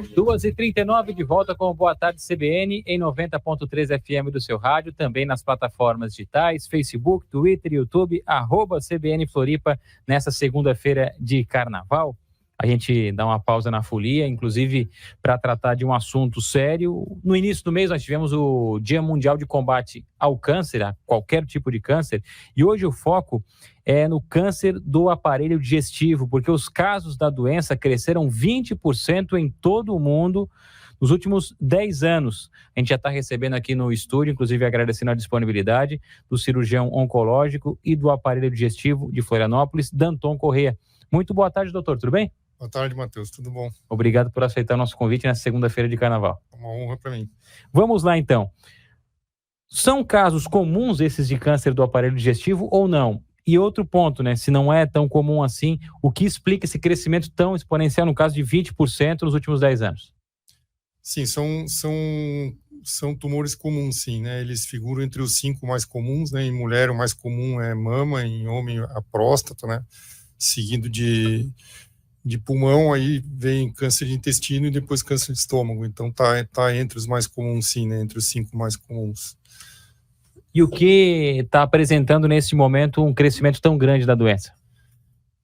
2h39 de volta com o Boa Tarde CBN em 90.3 FM do seu rádio, também nas plataformas digitais, Facebook, Twitter, YouTube, @CBN Floripa, nessa segunda-feira de carnaval. A gente dá uma pausa na folia, inclusive para tratar de um assunto sério. No início do mês nós tivemos o Dia Mundial de Combate ao Câncer, a qualquer tipo de câncer, e hoje o foco é no câncer do aparelho digestivo, porque os casos da doença cresceram 20% em todo o mundo nos últimos 10 anos. A gente já está recebendo aqui no estúdio, inclusive agradecendo a disponibilidade do cirurgião oncológico e do aparelho digestivo de Florianópolis, Danton Corrêa. Muito boa tarde, doutor, tudo bem? Boa tarde, Matheus, tudo bom? Obrigado por aceitar o nosso convite nessa segunda-feira de carnaval. Uma honra para mim. Vamos lá, então. São casos comuns esses de câncer do aparelho digestivo ou não? E outro ponto, né? Se não é tão comum assim, o que explica esse crescimento tão exponencial, no caso de 20% nos últimos 10 anos? Sim, são tumores comuns, sim, né? Eles figuram entre os 5 mais comuns, né? Em mulher, o mais comum é mama, em homem, a próstata, né? Seguindo de pulmão, aí vem câncer de intestino e depois câncer de estômago. Então tá entre os mais comuns, sim, né? Entre os 5 mais comuns. E o que está apresentando nesse momento um crescimento tão grande da doença?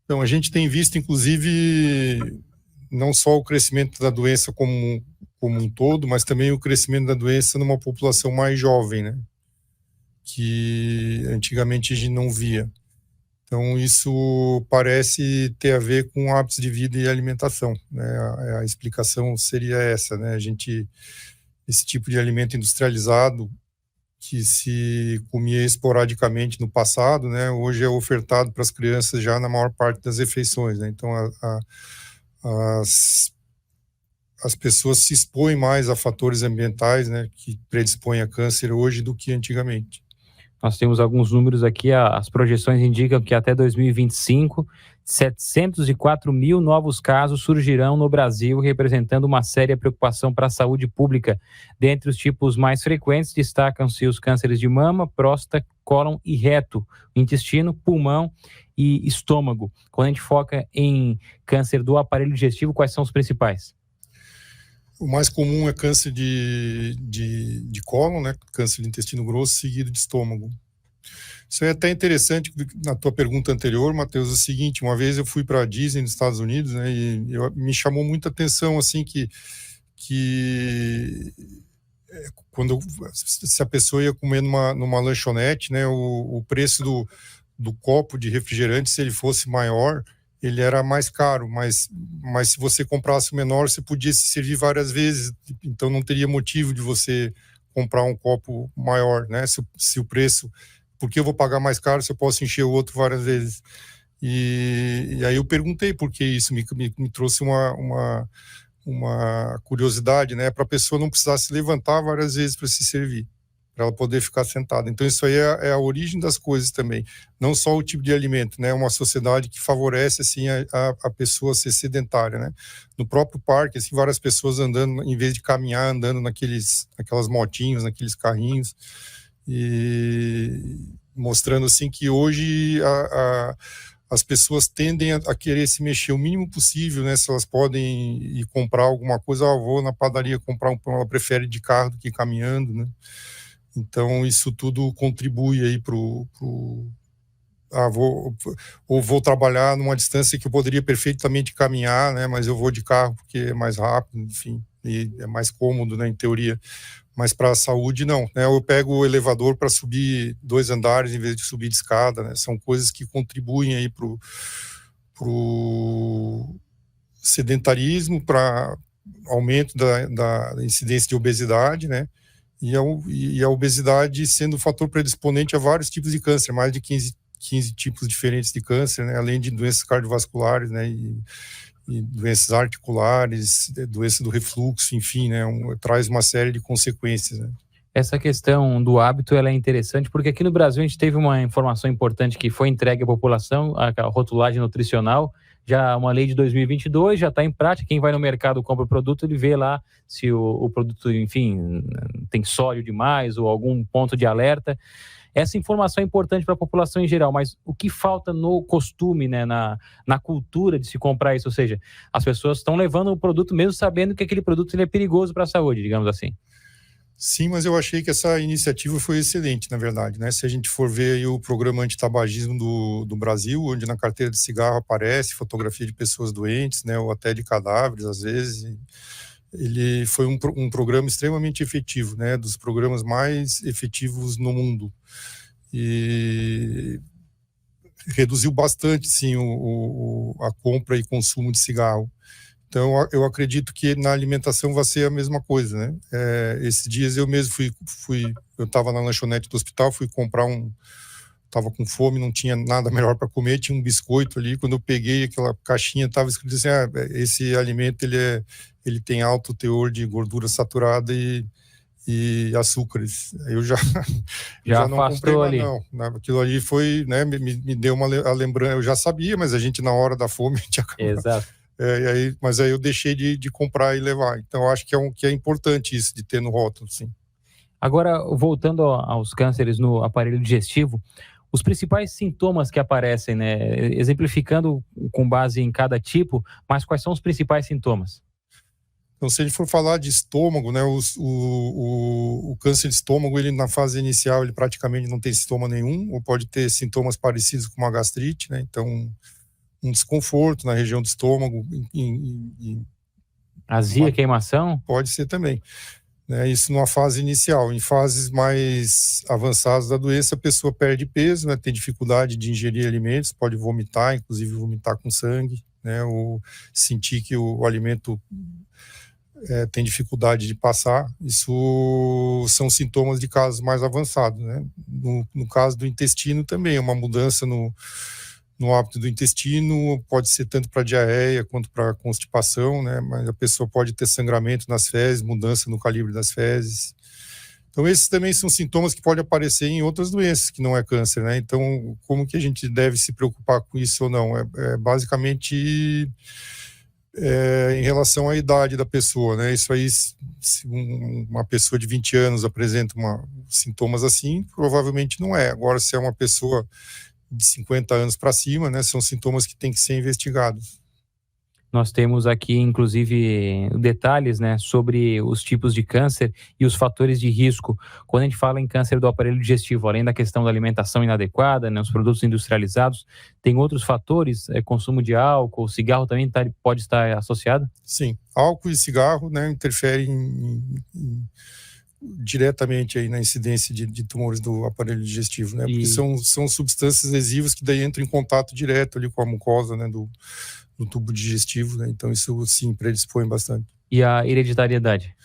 Então, a gente tem visto, inclusive, não só o crescimento da doença como um todo, mas também o crescimento da doença numa população mais jovem, né? Que antigamente a gente não via. Então, isso parece ter a ver com hábitos de vida e alimentação, né? A explicação seria essa, né? Esse tipo de alimento industrializado que se comia esporadicamente no passado, né? Hoje é ofertado para as crianças já na maior parte das refeições, né? Então, as pessoas se expõem mais a fatores ambientais, né? Que predispõem a câncer hoje do que antigamente. Nós temos alguns números aqui, as projeções indicam que até 2025, 704 mil novos casos surgirão no Brasil, representando uma séria preocupação para a saúde pública. Dentre os tipos mais frequentes, destacam-se os cânceres de mama, próstata, cólon e reto, intestino, pulmão e estômago. Quando a gente foca em câncer do aparelho digestivo, quais são os principais? O mais comum é câncer de cólon, né? Câncer de intestino grosso, seguido de estômago. Isso é até interessante, na tua pergunta anterior, Matheus, é o seguinte: uma vez eu fui para a Disney nos Estados Unidos, né? E me chamou muita atenção, assim, que se a pessoa ia comer numa lanchonete, né? O preço do copo de refrigerante, se ele fosse maior, ele era mais caro, mas se você comprasse o menor, você podia se servir várias vezes, então não teria motivo de você comprar um copo maior, né? Se o preço, porque eu vou pagar mais caro se eu posso encher o outro várias vezes? E aí eu perguntei por que isso, me trouxe uma curiosidade, né? Para a pessoa não precisar se levantar várias vezes para se servir, para ela poder ficar sentada. Então isso aí é a origem das coisas também, não só o tipo de alimento, né? Uma sociedade que favorece, assim, a pessoa ser sedentária, né? No próprio parque, assim, várias pessoas andando, em vez de caminhar, andando naquelas motinhos, naqueles carrinhos, e mostrando, assim, que hoje as pessoas tendem a querer se mexer o mínimo possível, né? Se elas podem ir comprar alguma coisa, vou na padaria comprar um pão, ela prefere de carro do que caminhando, né? Então, isso tudo contribui aí vou trabalhar numa distância que eu poderia perfeitamente caminhar, né? Mas eu vou de carro porque é mais rápido, enfim, e é mais cômodo, né, em teoria. Mas para a saúde, não, né? Eu pego o elevador para subir 2 andares em vez de subir de escada, né? São coisas que contribuem aí pro sedentarismo, para aumento da incidência de obesidade, né? E a obesidade sendo um fator predisponente a vários tipos de câncer, mais de 15 tipos diferentes de câncer, né? Além de doenças cardiovasculares, né? E doenças articulares, doença do refluxo, enfim, né? Traz uma série de consequências, né? Essa questão do hábito, ela é interessante, porque aqui no Brasil a gente teve uma informação importante que foi entregue à população, a rotulagem nutricional, já uma lei de 2022, já está em prática. Quem vai no mercado compra o produto, ele vê lá se o produto, enfim, tem sódio demais ou algum ponto de alerta. Essa informação é importante para a população em geral, mas o que falta no costume, né, na cultura de se comprar isso? Ou seja, as pessoas estão levando o produto mesmo sabendo que aquele produto ele é perigoso para a saúde, digamos assim. Sim, mas eu achei que essa iniciativa foi excelente, na verdade, né? Se a gente for ver aí o programa antitabagismo do Brasil, onde na carteira de cigarro aparece fotografia de pessoas doentes, né, ou até de cadáveres, às vezes, ele foi um programa extremamente efetivo, né, dos programas mais efetivos no mundo. E reduziu bastante, sim, a compra e consumo de cigarro. Então, eu acredito que na alimentação vai ser a mesma coisa, né? Esses dias eu mesmo eu estava na lanchonete do hospital, fui comprar estava com fome, não tinha nada melhor para comer, tinha um biscoito ali, quando eu peguei aquela caixinha, estava escrito assim, esse alimento ele tem alto teor de gordura saturada e açúcares. Eu já não comprei mais, não. Aquilo ali foi, né, me deu a lembrança, eu já sabia, mas a gente na hora da fome tinha acabado. Exato. Mas aí eu deixei de comprar e levar. Então, eu acho que é importante isso, de ter no rótulo, sim. Agora, voltando aos cânceres no aparelho digestivo, os principais sintomas que aparecem, né, exemplificando com base em cada tipo, mas quais são os principais sintomas? Então, se a gente for falar de estômago, né, o câncer de estômago, ele na fase inicial, ele praticamente não tem sintoma nenhum, ou pode ter sintomas parecidos com uma gastrite, né, então um desconforto na região do estômago. Azia, queimação? Pode ser também. Né, isso numa fase inicial. Em fases mais avançadas da doença, a pessoa perde peso, né, tem dificuldade de ingerir alimentos, pode vomitar, inclusive vomitar com sangue, né, ou sentir que o alimento tem dificuldade de passar. Isso são sintomas de casos mais avançados, né. No caso do intestino também, uma mudança no hábito do intestino, pode ser tanto para diarreia quanto para constipação, né? Mas a pessoa pode ter sangramento nas fezes, mudança no calibre das fezes. Então, esses também são sintomas que podem aparecer em outras doenças que não é câncer, né? Então, como que a gente deve se preocupar com isso ou não? Basicamente em relação à idade da pessoa, né? Isso aí, se uma pessoa de 20 anos apresenta sintomas assim, provavelmente não é. Agora, se é uma pessoa de 50 anos para cima, né, são sintomas que têm que ser investigados. Nós temos aqui, inclusive, detalhes, né, sobre os tipos de câncer e os fatores de risco. Quando a gente fala em câncer do aparelho digestivo, além da questão da alimentação inadequada, né, os produtos industrializados, tem outros fatores, consumo de álcool, cigarro também pode estar associado? Sim, álcool e cigarro, né, interferem diretamente aí na incidência de tumores do aparelho digestivo, né? Porque são substâncias lesivas que daí entram em contato direto ali com a mucosa, né, do tubo digestivo, né? Então isso sim predispõe bastante. E a hereditariedade?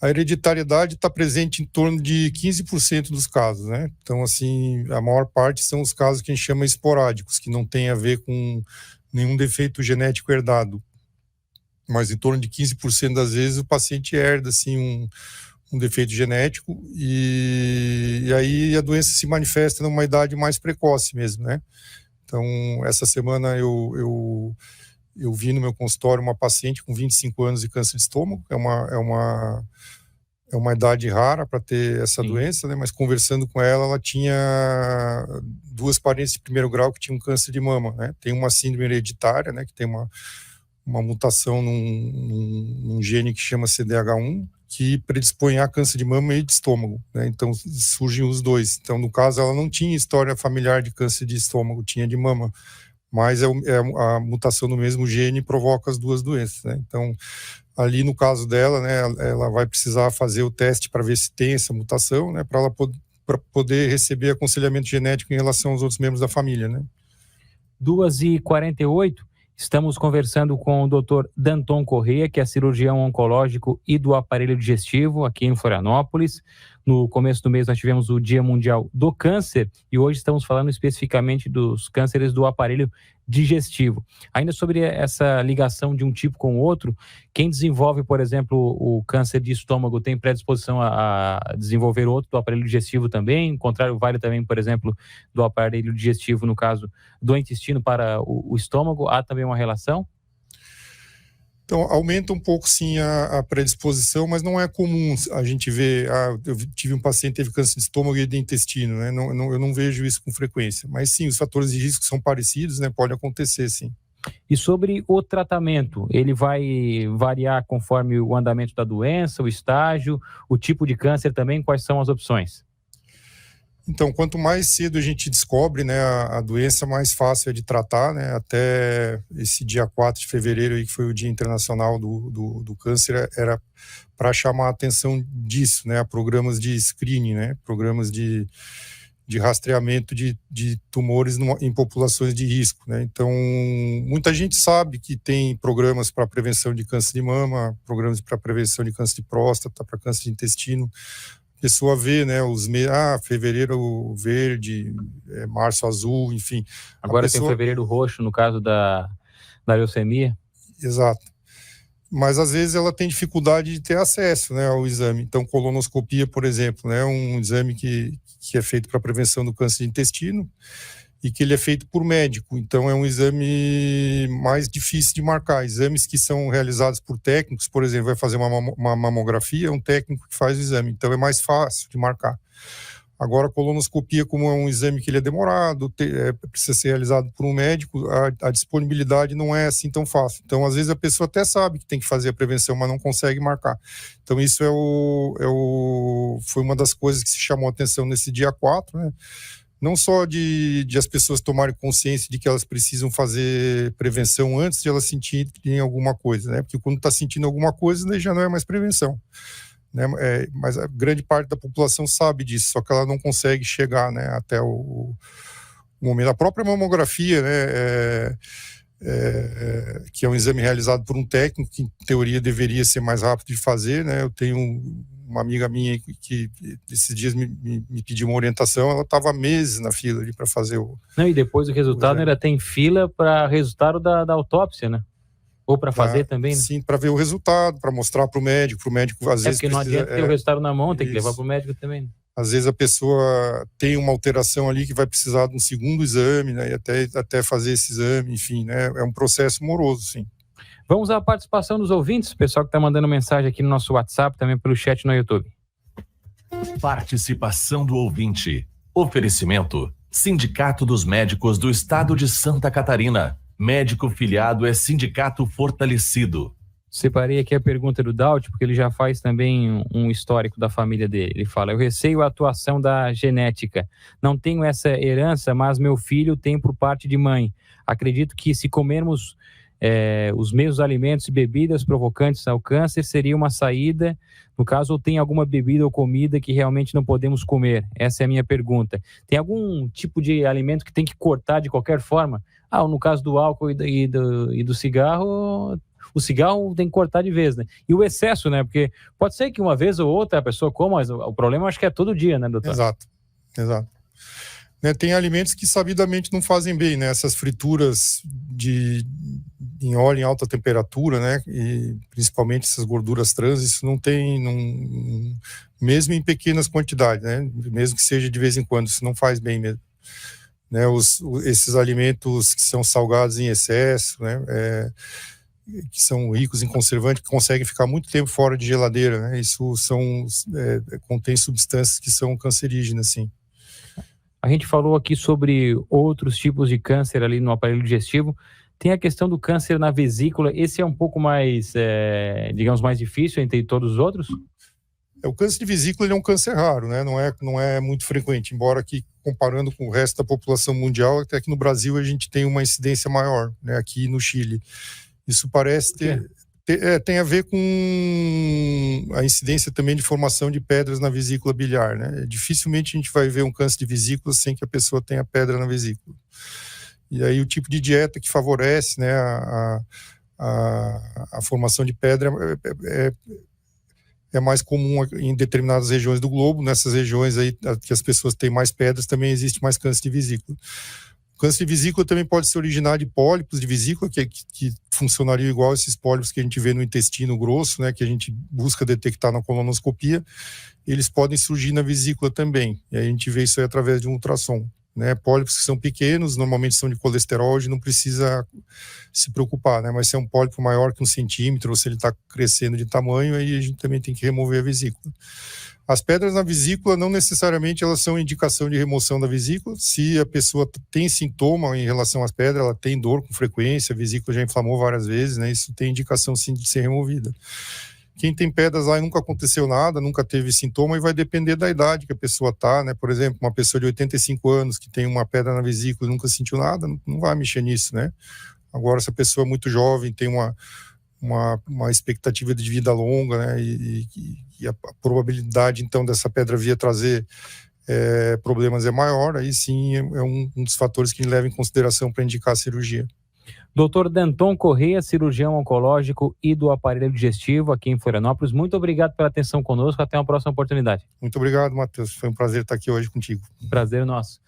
A hereditariedade está presente em torno de 15% dos casos, né? Então, assim, a maior parte são os casos que a gente chama esporádicos, que não tem a ver com nenhum defeito genético herdado. Mas em torno de 15% das vezes o paciente herda, assim, um defeito genético, e aí a doença se manifesta numa idade mais precoce mesmo, né? Então, essa semana eu vi no meu consultório uma paciente com 25 anos de câncer de estômago, é uma idade rara para ter essa doença, né? Mas conversando com ela, ela tinha 2 parentes de primeiro grau que tinham câncer de mama, né? Tem uma síndrome hereditária, né? Que tem uma mutação num gene que chama CDH1, que predispõe a câncer de mama e de estômago, né? Então surgem os dois. Então, no caso, ela não tinha história familiar de câncer de estômago, tinha de mama, mas a mutação no mesmo gene provoca as duas doenças, né? Então, ali no caso dela, né, ela vai precisar fazer o teste para ver se tem essa mutação, né, para ela poder receber aconselhamento genético em relação aos outros membros da família, né? 2h48. Estamos conversando com o Dr. Danton Corrêa, que é cirurgião oncológico e do aparelho digestivo aqui em Florianópolis. No começo do mês nós tivemos o Dia Mundial do Câncer e hoje estamos falando especificamente dos cânceres do aparelho digestivo. Ainda sobre essa ligação de um tipo com o outro, quem desenvolve, por exemplo, o câncer de estômago tem predisposição a desenvolver outro do aparelho digestivo também? O contrário vale também, por exemplo, do aparelho digestivo, no caso do intestino para o estômago? Há também uma relação? Então, aumenta um pouco, sim, a predisposição, mas não é comum a gente ver, eu tive um paciente que teve câncer de estômago e de intestino, né? Eu não vejo isso com frequência. Mas, sim, os fatores de risco são parecidos, né? Pode acontecer, sim. E sobre o tratamento, ele vai variar conforme o andamento da doença, o estágio, o tipo de câncer também? Quais são as opções? Então, quanto mais cedo a gente descobre, né, a doença, mais fácil é de tratar, né? Até esse dia 4 de fevereiro, aí, que foi o Dia Internacional do Câncer, era para chamar a atenção disso, né? Programas de screening, né? Programas de rastreamento de tumores em populações de risco, né? Então, muita gente sabe que tem programas para prevenção de câncer de mama, programas para prevenção de câncer de próstata, para câncer de intestino. A pessoa vê, né, fevereiro verde, março azul, enfim. Agora tem o fevereiro roxo, no caso da leucemia. Exato. Mas, às vezes, ela tem dificuldade de ter acesso, né, ao exame. Então, colonoscopia, por exemplo, né, um exame que é feito para prevenção do câncer de intestino e que ele é feito por médico. Então, é um exame mais difícil de marcar. Exames que são realizados por técnicos, por exemplo, vai fazer uma mamografia, é um técnico que faz o exame. Então, é mais fácil de marcar. Agora, a colonoscopia, como é um exame que ele é demorado, precisa ser realizado por um médico, a disponibilidade não é assim tão fácil. Então, às vezes, a pessoa até sabe que tem que fazer a prevenção, mas não consegue marcar. Então, isso foi uma das coisas que se chamou a atenção nesse dia 4, né? Não só de as pessoas tomarem consciência de que elas precisam fazer prevenção antes de elas sentirem alguma coisa, né? Porque quando está sentindo alguma coisa, daí já não é mais prevenção, né? Mas a grande parte da população sabe disso, só que ela não consegue chegar, né, até o momento. A própria mamografia, né, que é um exame realizado por um técnico, que em teoria deveria ser mais rápido de fazer, né? Eu tenho uma amiga minha que esses dias me pediu uma orientação, ela estava meses na fila ali para fazer o... Não, e depois o resultado ainda tem fila para resultado da autópsia, né? Ou para fazer também, né? Sim, para ver o resultado, para mostrar para o médico às vezes... Porque não adianta ter o resultado na mão, tem que levar para o médico também, né? Às vezes a pessoa tem uma alteração ali que vai precisar de um segundo exame, né? E até fazer esse exame, enfim, né? É um processo moroso, sim. Vamos à participação dos ouvintes, pessoal que está mandando mensagem aqui no nosso WhatsApp, também pelo chat no YouTube. Participação do ouvinte. Oferecimento: Sindicato dos Médicos do Estado de Santa Catarina. Médico filiado é Sindicato Fortalecido. Separei aqui a pergunta do Daut, porque ele já faz também um histórico da família dele. Ele fala: eu receio a atuação da genética. Não tenho essa herança, mas meu filho tem por parte de mãe. Acredito que se comermos os mesmos alimentos e bebidas provocantes ao câncer, seria uma saída, no caso, ou tem alguma bebida ou comida que realmente não podemos comer? Essa é a minha pergunta. Tem algum tipo de alimento que tem que cortar de qualquer forma? No caso do álcool e do cigarro, o cigarro tem que cortar de vez, né? E o excesso, né? Porque pode ser que uma vez ou outra a pessoa coma, mas o problema acho que é todo dia, né, doutor? Exato. Né, tem alimentos que sabidamente não fazem bem, né? Essas frituras em óleo em alta temperatura, né? E principalmente essas gorduras trans, isso não tem, mesmo em pequenas quantidades, né? Mesmo que seja de vez em quando, isso não faz bem mesmo. Né? Esses alimentos que são salgados em excesso, né? Que são ricos em conservante, que conseguem ficar muito tempo fora de geladeira, né? Isso contém substâncias que são cancerígenas, sim. A gente falou aqui sobre outros tipos de câncer ali no aparelho digestivo. Tem a questão do câncer na vesícula. Esse é um pouco mais, digamos, mais difícil entre todos os outros? O câncer de vesícula ele é um câncer raro, né? Não é muito frequente, embora que, comparando com o resto da população mundial, até que no Brasil a gente tem uma incidência maior, né? Aqui no Chile. Isso parece tem a ver com a incidência também de formação de pedras na vesícula biliar, né? Dificilmente a gente vai ver um câncer de vesícula sem que a pessoa tenha pedra na vesícula. E aí o tipo de dieta que favorece, né, a formação de pedra é mais comum em determinadas regiões do globo. Nessas regiões aí que as pessoas têm mais pedras, também existe mais câncer de vesícula. Câncer de vesícula também pode se originar de pólipos de vesícula, que funcionariam igual esses pólipos que a gente vê no intestino grosso, né, que a gente busca detectar na colonoscopia. Eles podem surgir na vesícula também, e aí a gente vê isso aí através de um ultrassom. Né? Pólipos que são pequenos, normalmente são de colesterol, a gente não precisa se preocupar, né? Mas se é um pólipo maior que 1 centímetro, ou se ele está crescendo de tamanho, aí a gente também tem que remover a vesícula. As pedras na vesícula, não necessariamente elas são indicação de remoção da vesícula. Se a pessoa tem sintoma em relação às pedras, ela tem dor com frequência, a vesícula já inflamou várias vezes, né? Isso tem indicação sim de ser removida. Quem tem pedras lá e nunca aconteceu nada, nunca teve sintoma, e vai depender da idade que a pessoa tá, né? Por exemplo, uma pessoa de 85 anos que tem uma pedra na vesícula e nunca sentiu nada, não vai mexer nisso, né? Agora, se a pessoa é muito jovem, tem uma expectativa de vida longa, né? E a probabilidade, então, dessa pedra vir a trazer problemas é maior, aí sim é um dos fatores que leva em consideração para indicar a cirurgia. Dr. Danton Correia, cirurgião oncológico e do aparelho digestivo aqui em Florianópolis. Muito obrigado pela atenção conosco. Até uma próxima oportunidade. Muito obrigado, Matheus. Foi um prazer estar aqui hoje contigo. Prazer nosso.